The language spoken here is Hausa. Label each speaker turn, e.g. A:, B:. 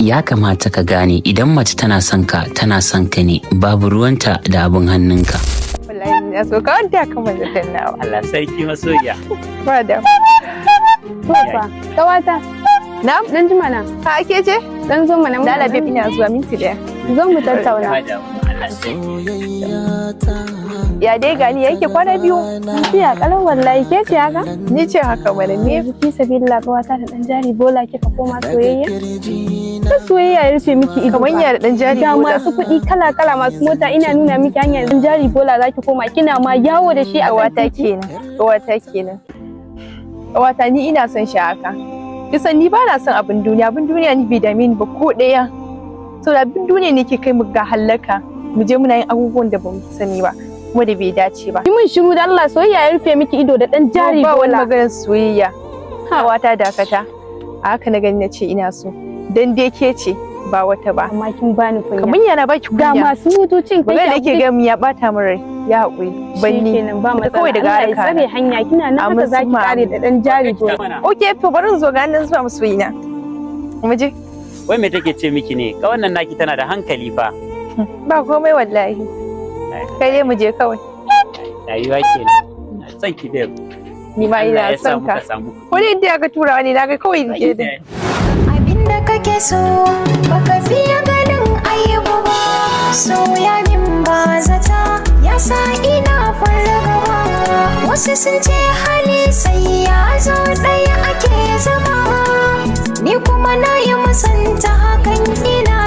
A: ya kamata ka gane idan mace tana son ka ne, babu ruwanta da abin hannunka.
B: Wallahi na so ka wanda kamar da tannawa.
C: Allah sarki masoyiya.
B: Ba da.
D: Papa, kawata.
B: Na'am,
D: Dan jima na.
B: Ha ake ce?
D: Dan zo mana.
B: Dala babe ina zuwa minti daya.
D: Zo mu tattauna.
B: Ya dai gani yake kwana biyu.
D: Lafiya kalau wallahi ke ce haka?
B: Ni ce haka mana ne.
D: Fi sabilillah kawata da dan jari bola kika koma soyayya? Ta soyayya ya rufe miki ido.
B: Kamar ya da dan jari
D: Da
B: bola.
D: masu kuɗi kala-kala masu mota ina nuna miki hanyar dan jari bola zaki koma kina ma yawo da shi a
B: Kawata kenan. Kawata kenan. Kawata ni ina son shi haka. Kisan ni ba na son abin duniya ni bai dame ni ba ko ɗaya. Saboda abin duniya ne ke kai mu ga halaka. Mu je muna yin abubuwan da ba mu sani ba. Kuma da bai dace ba.
D: Yi mun shiru da Allah soyayya ya rufe miki ido da dan jari
B: Ba wani
D: bola.
B: maganar soyayya. Kawata dakata. A haka na gani na ce ina so. Dan dai ke ce ba wata ba.
D: Amma kin bani kunya.
B: Kamar yana baki
D: Da
B: kunya.
D: masu motocin
B: Magana da yake gami ya bata min rai. Ya haƙuri. Banni.
D: Kenan ba matsala.
B: Kawai daga
D: Allah ya
B: harka
D: tsare hanya kina nan haka zaki kare da dan jari bola.
B: Okay, to bari zo ga nan zuwa masoyina. Mu je.
C: Wai me take ce miki ne? Ka wannan naki tana da hankali fa.
B: Ba komai wallahi. Kai dai mu je kawai.
C: Rayuwa kenan. Ina son ki da.
B: Ni ma ina son ka. Wani inda aka tura wani na ga kawai ke da.
E: Abinda kake so baka fiye ganin aibu ba. Soya min ba zata ya sa ina fargaba. Wasu sun ce hali sai ya zo ɗaya ake zama. Ni kuma na yi musanta hakan ina